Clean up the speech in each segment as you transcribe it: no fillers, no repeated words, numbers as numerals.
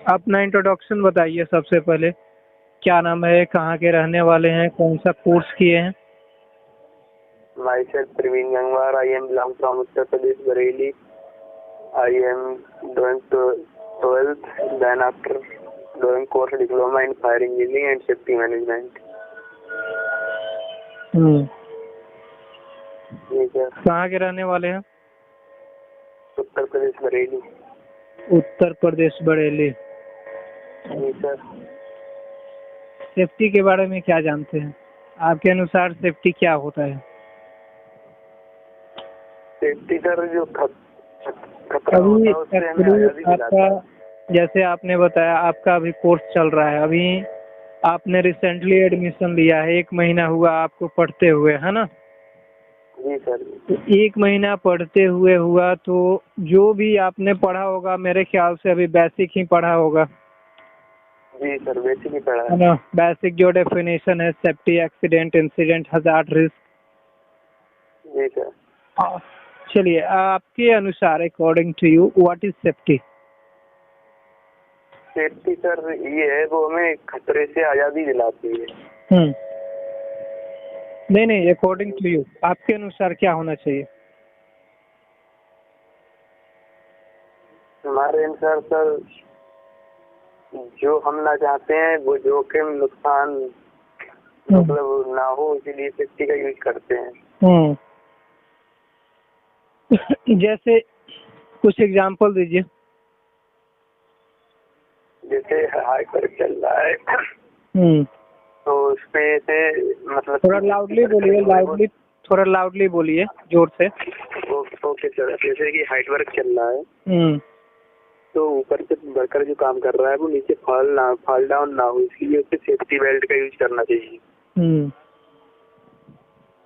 अपना इंट्रोडक्शन बताइए सबसे पहले। क्या नाम है, कहाँ के रहने वाले हैं, कौन सा कोर्स किए हैं? Myself Praveen Gangwar. I am belong from Uttar Pradesh, Bareilly. I am doing 12th. Then after doing course diploma in fire engineering and safety management. ठीक है। कहाँ के रहने वाले हैं? उत्तर प्रदेश बरेली। उत्तर प्रदेश बरेली। जी सर। सेफ्टी के बारे में क्या जानते हैं? आपके अनुसार सेफ्टी क्या होता है? सेफ्टी सर जो खतरा अभी होता है उससे हमें आजादी दिलाता आपका, है। जैसे आपने बताया आपका अभी कोर्स चल रहा है, अभी आपने रिसेंटली एडमिशन लिया है, 1 महीना हुआ आपको पढ़ते हुए, है ना? जी सर। तो 1 महीना पढ़ते हुए हुआ तो जो भी आपने पढ़ा होगा मेरे ख्याल से अभी बेसिक ही पढ़ा होगा। जी सर, बेसिक ही पढ़ा है है। ना? बेसिक जो डेफिनेशन है, safety, accident, incident, hazard, risk. जी सर। चलिए, आपके अनुसार according to you what is safety? Safety sir ये है, वो हमें खतरे से आजादी दिलाती है। नहीं, अकॉर्डिंग टू यू आपके अनुसार क्या होना चाहिए? हमारे अनुसार सर जो हम ना चाहते हैं वो जोखिम नुकसान मतलब ना हो, इसीलिए सेफ्टी का यूज करते हैं। जैसे कुछ एग्जांपल दीजिए। जैसे हाई पर चल रहा है तो उसमें से मतलब थोड़ा लाउडली बोलिए, थोड़ा लाउडली बोलिए, जोर से। Okay sir. जैसे कि हाइट वर्क चल रहा है तो ऊपर से वर्कर जो काम कर रहा है वो नीचे फॉल डाउन ना हो, इसलिए उसे सेफ्टी बेल्ट का यूज करना चाहिए।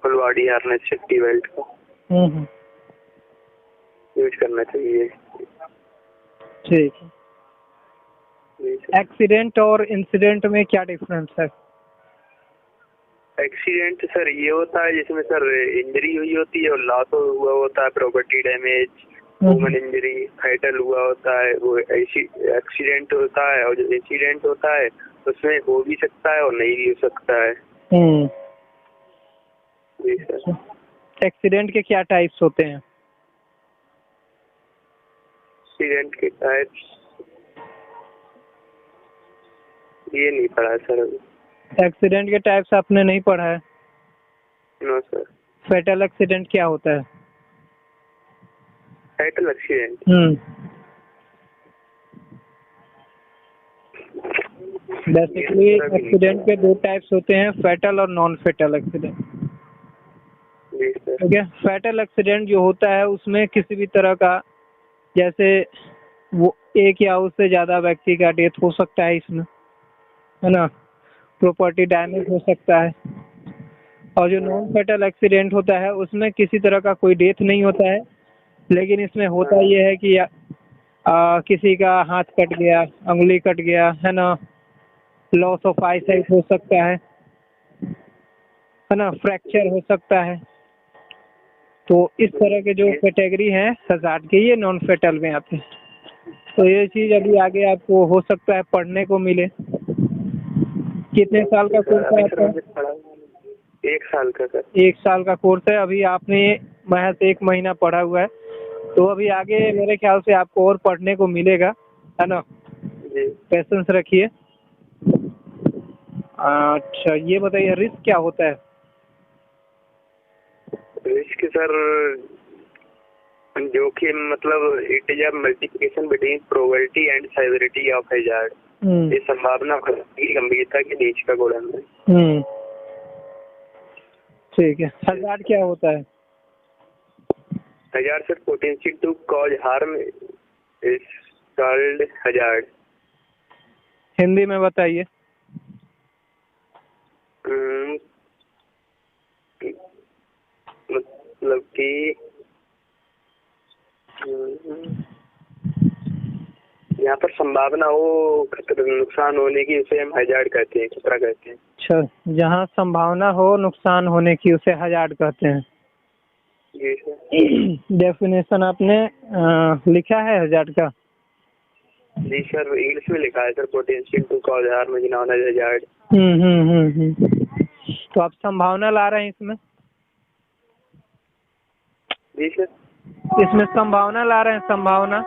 Full body harness safety belt का यूज करना चाहिए। ठीक है। एक्सीडेंट और इंसिडेंट में क्या डिफरेंस है? एक्सीडेंट सर ये होता है जिसमें सर इंजरी हुई होती है और लॉस हुआ होता है, property damage, human injury, fatal हुआ होता है, वो एक्सीडेंट होता है। और जो इंसिडेंट होता है उसमें हो भी सकता है और नहीं भी हो सकता है। जी सर। एक्सीडेंट के क्या टाइप्स होते हैं? एक्सीडेंट के टाइप्स ये नहीं पढ़ा है सर अभी। एक्सीडेंट के टाइप्स आपने नहीं पढ़ा है? No sir. फैटल एक्सीडेंट क्या होता है? फैटल एक्सीडेंट बेसिकली एक्सीडेंट के 2 टाइप्स होते हैं, फैटल और नॉन फैटल एक्सीडेंट। ठीक है। फैटल एक्सीडेंट जो होता है उसमें किसी भी तरह का, जैसे वो एक या उससे ज्यादा व्यक्ति का डेथ हो सकता है इसमें, है ना? प्रॉपर्टी डैमेज हो सकता है। और जो नॉन फैटल एक्सीडेंट होता है उसमें किसी तरह का कोई डेथ नहीं होता है, लेकिन इसमें होता ये है कि किसी का हाथ कट गया, उंगली कट गया, है ना? लॉस ऑफ आई साइट हो सकता है ना? फ्रैक्चर हो सकता है। तो इस तरह के जो कैटेगरी है हजार्ड के, ये नॉन फैटल में आते हैं। तो ये चीज अभी आगे आपको हो सकता है पढ़ने को मिले। कितने साल का कोर्स है आपका? 1 साल का सर। 1 साल का कोर्स है। अभी आपने महज 1 महीना पढ़ा हुआ है, तो अभी आगे मेरे ख्याल से आपको और पढ़ने को मिलेगा, है ना? जी। पेशेंस रखिए। अच्छा, ये बताइए रिस्क क्या होता है? रिस्क सर जोखिम मतलब it is a multiplication between probability and severity of hazard. ये संभावना की गंभीरता के बीच का गुणन है। ठीक है। हजार्ड क्या होता है? Hazard sir potential to cause harm is called hazard. Hindi में बताइए। मतलब कि यहाँ पर संभावना हो खतरा नुकसान होने की, उसे हम हैजार्ड कहते हैं, खतरा कहते हैं। अच्छा, जहाँ संभावना हो नुकसान होने की उसे हजार्ड कहते हैं। जी सर। डेफिनेशन आपने लिखा है हजार्ड का? जी सर, इंग्लिश में लिखा है sir, potential to cause harm is known as hazard. तो आप संभावना ला रहे हैं इसमें? जी सर, इसमें संभावना ला रहे हैं, संभावना।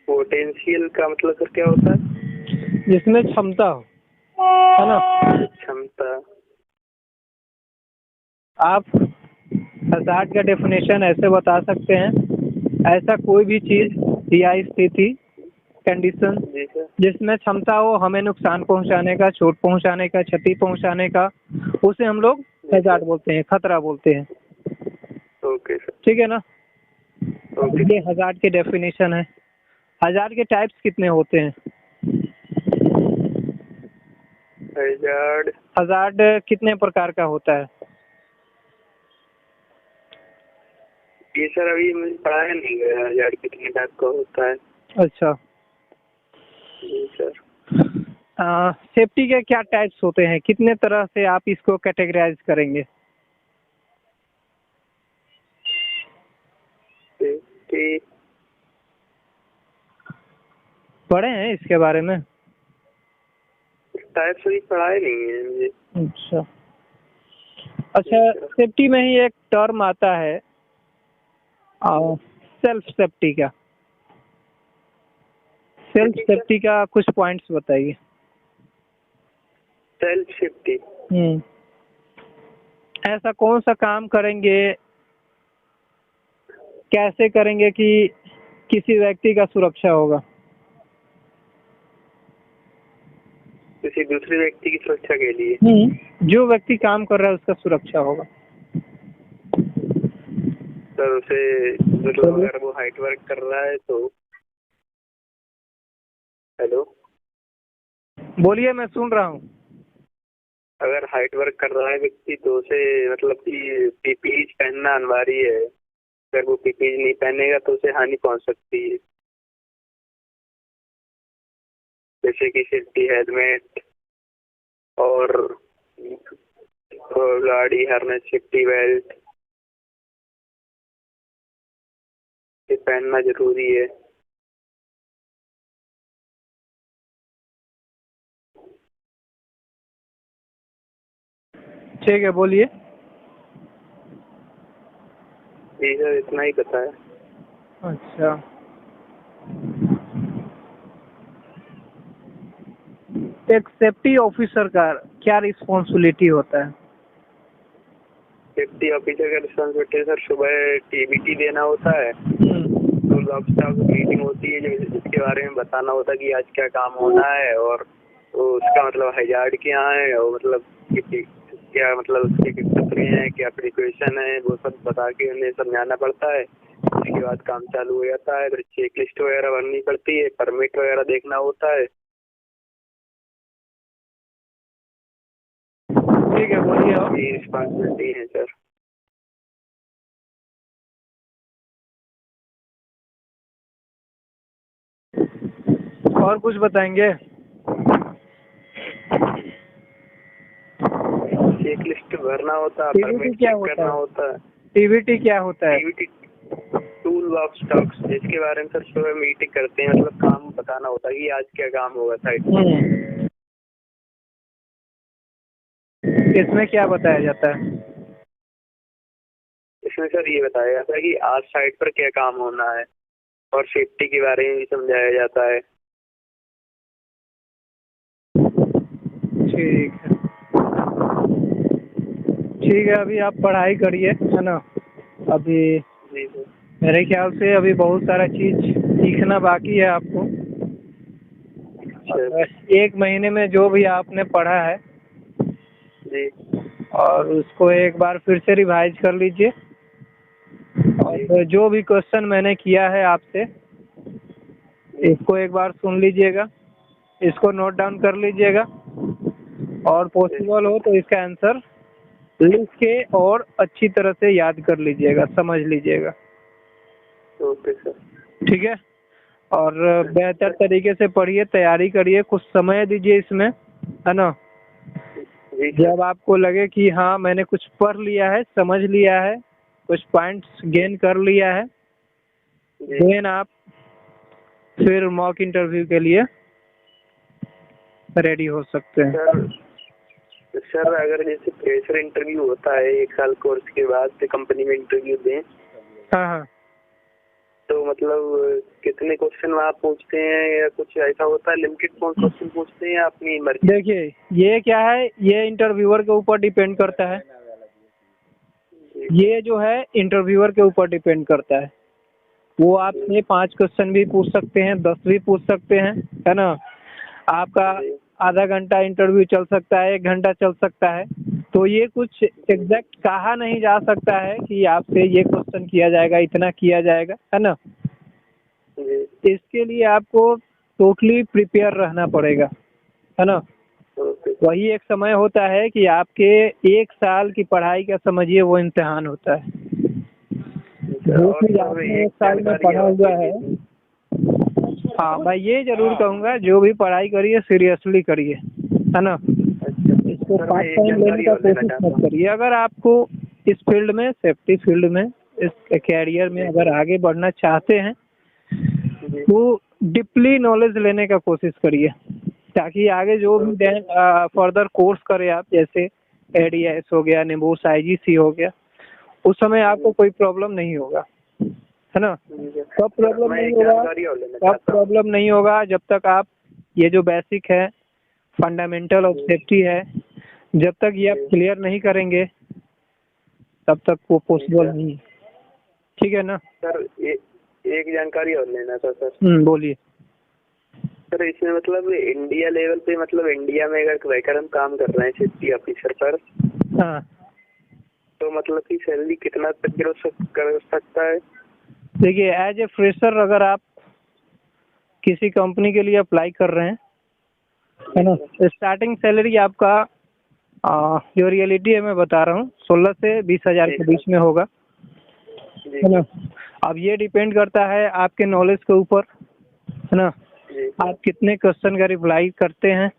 पोटेंशियल का मतलब सर क्या होता है? जिसमें क्षमता हो, है ना? क्षमता। आप हजार्ड का डेफिनेशन ऐसे बता सकते हैं, ऐसा कोई भी चीज या स्थिति, कंडीशन जिसमें क्षमता हो हमें नुकसान पहुंचाने का, चोट पहुंचाने का, क्षति पहुंचाने का, उसे हम लोग हजार्ड बोलते हैं, खतरा बोलते हैं। ओके सर, ठीक है ना? ओके। ये हजार्ड के डेफिनेशन है। हजार्ड के टाइप्स कितने होते हैं? हजार्ड कितने प्रकार का होता है? ये सर अभी मुझे पढ़ाया नहीं गया हजार्ड कितने टाइप का होता है। अच्छा जी सर। सेफ्टी के क्या टाइप्स होते हैं, कितने तरह से आप इसको कैटेगराइज करेंगे? सेफ्टी पढ़े हैं इसके बारे में? टाइप्स अभी पढ़ाया नहीं है मुझे। अच्छा, सेफ्टी में ही एक टर्म आता है सेल्फ सेफ्टी का। सेल्फ सेफ्टी का कुछ पॉइंट्स बताइए। सेल्फ सेफ्टी ऐसा कौन सा काम करेंगे, कैसे करेंगे कि किसी व्यक्ति का सुरक्षा होगा? किसी दूसरे व्यक्ति की सुरक्षा के लिए। जो व्यक्ति काम कर रहा है उसका सुरक्षा होगा। सर उसे मतलब अगर वो हाइट वर्क कर रहा है तो। हेलो, बोलिए, मैं सुन रहा हूँ। अगर हाइट वर्क कर रहा है व्यक्ति तो उसे मतलब कि पीपीई पहनना अनिवार्य है। अगर वो पीपीई नहीं पहनेगा तो उसे हानि पहुंच सकती है, जैसे कि सेफ्टी हेलमेट और गाड़ी हार्नेस, सेफ्टी बेल्ट ये पहनना जरूरी है। ठीक है, बोलिए। जी सर, इतना ही पता है। अच्छा, एक सेफ्टी ऑफिसर का क्या रिस्पॉन्सिबिलिटी होता है? सेफ्टी ऑफिसर का रिस्पॉन्सिबिलिटी सर सुबह टीबीटी देना होता है, तो लॉक स्टाफ मीटिंग होती है जो इसके बारे में बताना होता है कि आज क्या काम होना है और तो उसका मतलब हजार्ड क्या है और मतलब क्या मतलब उसके खतरे हैं, क्या प्रिकॉशन है, वो सब बता के उन्हें समझाना पड़ता है। उसके बाद काम चालू हो जाता है, फिर चेक लिस्ट वगैरह बननी पड़ती है, परमिट वगैरह देखना होता है। ठीक है, बोलिए। ये रिस्पॉन्सिबिलिटी है सर। और कुछ बताएंगे? चेक लिस्ट भरना होता है, टीवीटी क्या करना होता है। टीवीटी क्या होता है? टीवीटी टूल बॉक्स स्टॉक्स, जिसके बारे में सर सुबह मीटिंग करते हैं, मतलब काम बताना होता है कि आज क्या काम होगा साइट में। इसमें क्या बताया जाता है? इसमें सर ये बताया जाता है कि आज साइट पर क्या काम होना है और सेफ्टी के बारे में भी समझाया जाता है। ठीक है, ठीक है। अभी आप पढ़ाई करिए, है ना? अभी जी सर। मेरे ख्याल से अभी बहुत सारा चीज सीखना बाकी है आपको। एक महीने में जो भी आपने पढ़ा है जी, और उसको एक बार फिर से रिवाइज कर लीजिए, और जो भी क्वेश्चन मैंने किया है आपसे इसको एक बार सुन लीजिएगा, इसको नोट डाउन कर लीजिएगा, और पॉसिबल हो तो इसका आंसर लिख के और अच्छी तरह से याद कर लीजिएगा, समझ लीजिएगा। Okay sir. ठीक है, और बेहतर तरीके से पढ़िए, तैयारी करिए, कुछ समय दीजिए इसमें, है ना? जब आपको लगे कि हाँ मैंने कुछ पढ़ लिया है, समझ लिया है, कुछ पॉइंट्स गेन कर लिया है, देन आप फिर मॉक इंटरव्यू के लिए रेडी हो सकते हैं। सर अगर जैसे फ्रेशर इंटरव्यू होता है 1 साल कोर्स के बाद से कंपनी में इंटरव्यू दें, हाँ, तो मतलब कितने क्वेश्चन वहाँ पूछते हैं या कुछ ऐसा होता है, लिमिटेड क्वेश्चन पूछते हैं या अपनी मर्जी? देखिए ये क्या है, ये इंटरव्यूअर के ऊपर डिपेंड करता है। ये जो है इंटरव्यूअर के ऊपर डिपेंड करता है। वो आपसे 5 क्वेश्चन भी पूछ सकते हैं, 10 भी पूछ सकते हैं, है ना। आपका आधा घंटा इंटरव्यू चल सकता है, 1 घंटा चल सकता है। तो ये कुछ एग्जैक्ट कहा नहीं जा सकता है कि आपसे ये क्वेश्चन किया जाएगा, इतना किया जाएगा, है ना। इसके लिए आपको टोटली प्रिपेयर रहना पड़ेगा, है ना। वही एक समय होता है कि आपके 1 साल की पढ़ाई का समझिए वो इम्तिहान होता है। जो चीज आपने 1 साल में पढ़ा हुआ है, हाँ मैं ये जरूर कहूँगा जो भी पढ़ाई करिए सीरियसली करिए, है ना। इसको पार्ट टाइम लेने का कोशिश मत करिए। अगर आपको इस फील्ड में, सेफ्टी फील्ड में, इस कैरियर में अगर आगे बढ़ना चाहते हैं तो डीपली नॉलेज लेने का कोशिश करिए, ताकि आगे जो भी फर्दर कोर्स करें आप, जैसे ADS हो गया, निम्बूस IGC हो गया, उस समय आपको कोई प्रॉब्लम नहीं होगा, है ना। कब प्रॉब्लम नहीं होगा, कब प्रॉब्लम नहीं होगा जब तक आप ये जो बेसिक है, फंडामेंटल ऑफ सेफ्टी है, जब तक ये आप क्लियर नहीं करेंगे तब तक वो पॉसिबल नहीं है। ठीक है ना सर। एक जानकारी और लेना था सर। बोलिए सर। इसमें मतलब इंडिया लेवल पे, मतलब इंडिया में अगर रहकर हम काम कर रहे हैं सेफ्टी ऑफिसर पर, हाँ, तो मतलब की सैलरी कितना तक ग्रो कर सकता है? देखिए एज ए फ्रेशर अगर आप किसी कंपनी के लिए अप्लाई कर रहे हैं, है ना, स्टार्टिंग सैलरी आपका जो रियलिटी है मैं बता रहा हूँ 16 से 20 हज़ार के बीच में होगा, है ना। अब ये डिपेंड करता है आपके नॉलेज के ऊपर, है ना। आप कितने क्वेश्चन का रिप्लाई करते हैं,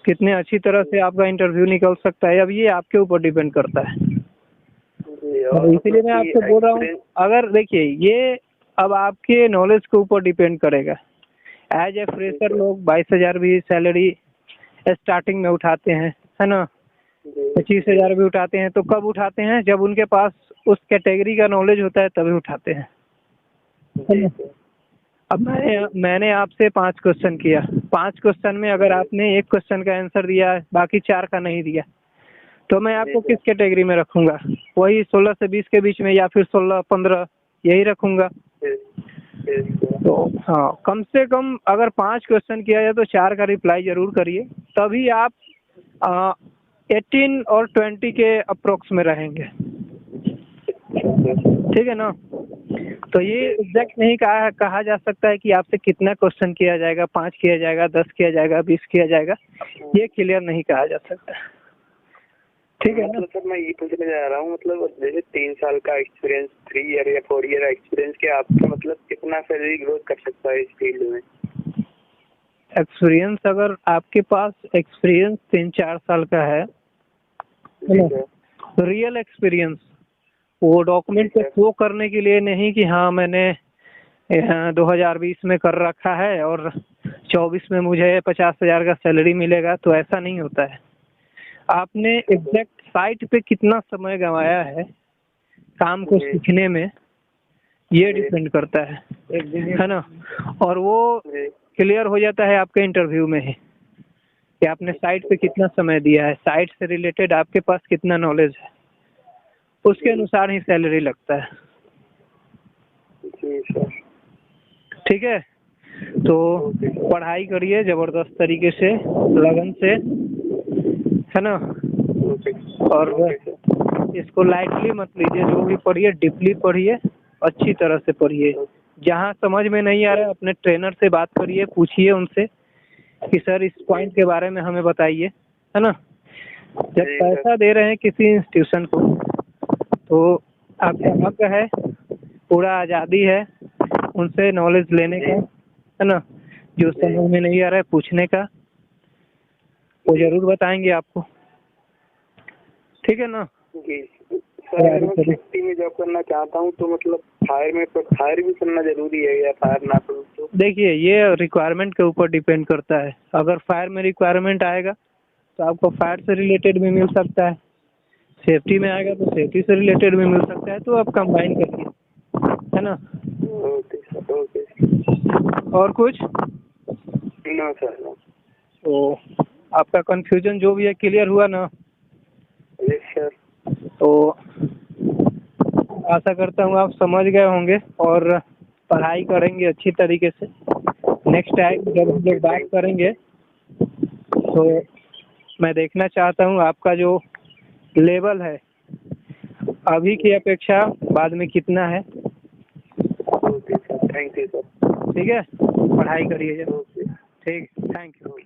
कितने अच्छी तरह से आपका इंटरव्यू निकल सकता है, अब ये आपके ऊपर डिपेंड करता है। इसीलिए मैं आपको बोल रहा हूँ, अगर देखिए ये अब आपके नॉलेज के ऊपर डिपेंड करेगा। एज ए फ्रेशर लोग 22,000 भी सैलरी स्टार्टिंग में उठाते हैं, है ना, 25,000 भी उठाते हैं। तो कब उठाते हैं, जब उनके पास उस कैटेगरी का नॉलेज होता है तभी उठाते हैं, है ना। अब मैंने आपसे 5 क्वेश्चन किया, 5 क्वेश्चन में अगर आपने 1 क्वेश्चन का आंसर दिया, बाकी 4 का नहीं दिया, तो मैं आपको किस कैटेगरी में रखूंगा? वही 16 से 20 के बीच में, या फिर 16-15 यही रखूंगा। तो हाँ, कम से कम अगर 5 क्वेश्चन किया जाए तो 4 का रिप्लाई जरूर करिए, तभी आप 18 और 20 के अप्रोक्स में रहेंगे। ठीक है ना। तो ये एग्जैक्ट नहीं कहा जा सकता है कि आपसे कितना क्वेश्चन किया जाएगा, 5 किया जाएगा, 10 किया जाएगा, 20 किया जाएगा, ये क्लियर नहीं कहा जा सकता। ठीक है ना। मतलब सर मैं ये पूछने जा रहा हूँ, मतलब जैसे 3 साल का एक्सपीरियंस, 3 ईयर या 4 ईयर एक्सपीरियंस के आपका मतलब कितना सैलरी ग्रोथ कर सकता है इस फील्ड में? एक्सपीरियंस, अगर आपके पास एक्सपीरियंस 3-4 साल का है, रियल एक्सपीरियंस, वो डॉक्यूमेंट पे शो करने के लिए नहीं कि हाँ मैंने 2020 में कर रखा है और 24 में मुझे 50,000 का सैलरी मिलेगा, तो ऐसा नहीं होता है। आपने एग्जैक्ट साइट पे कितना समय गंवाया है काम को सीखने में, ये डिपेंड करता है ना। और वो क्लियर हो जाता है आपके इंटरव्यू में ही कि आपने साइट पे कितना समय दिया है, साइट से रिलेटेड आपके पास कितना नॉलेज है, उसके अनुसार ही सैलरी लगता है। ठीक है, तो पढ़ाई करिए जबरदस्त तरीके से, लगन से, है ना। और इसको लाइटली मत लीजिए, जो भी पढ़िए डीपली पढ़िए, अच्छी तरह से पढ़िए। जहाँ समझ में नहीं आ रहा है अपने ट्रेनर से बात करिए, पूछिए उनसे कि सर इस पॉइंट के बारे में हमें बताइए, है ना। जब पैसा दे रहे हैं किसी इंस्टीट्यूशन को तो आपका हक है, पूरा आज़ादी है उनसे नॉलेज लेने का, है ना। जो समझ में नहीं आ रहा है पूछने का, वो जरूर बताएंगे आपको। ठीक है ना। जी सर, अगर मैं सेफ्टी में जॉब करना चाहता हूँ तो मतलब फायर भी करना जरूरी है या फायर ना करूँ तो? देखिए, ये रिक्वायरमेंट के ऊपर डिपेंड करता है। अगर फायर में रिक्वायरमेंट आएगा तो आपको फायर से रिलेटेड भी मिल सकता है, सेफ्टी में आएगा तो सेफ्टी से रिलेटेड भी मिल सकता है, तो आप कंबाइन करिए, है ना। Okay sir, okay. और कुछ? No sir, no. तो आपका कंफ्यूजन जो भी है क्लियर हुआ ना? Yes sir. तो आशा करता हूँ आप समझ गए होंगे और पढ़ाई करेंगे अच्छी तरीके से। नेक्स्ट टाइम जब हम लोग बात करेंगे तो मैं देखना चाहता हूँ आपका जो लेवल है अभी की अपेक्षा बाद में कितना है। Okay sir, thank you sir. ठीक है, पढ़ाई करिए। ओके, ठीक, थैंक यू।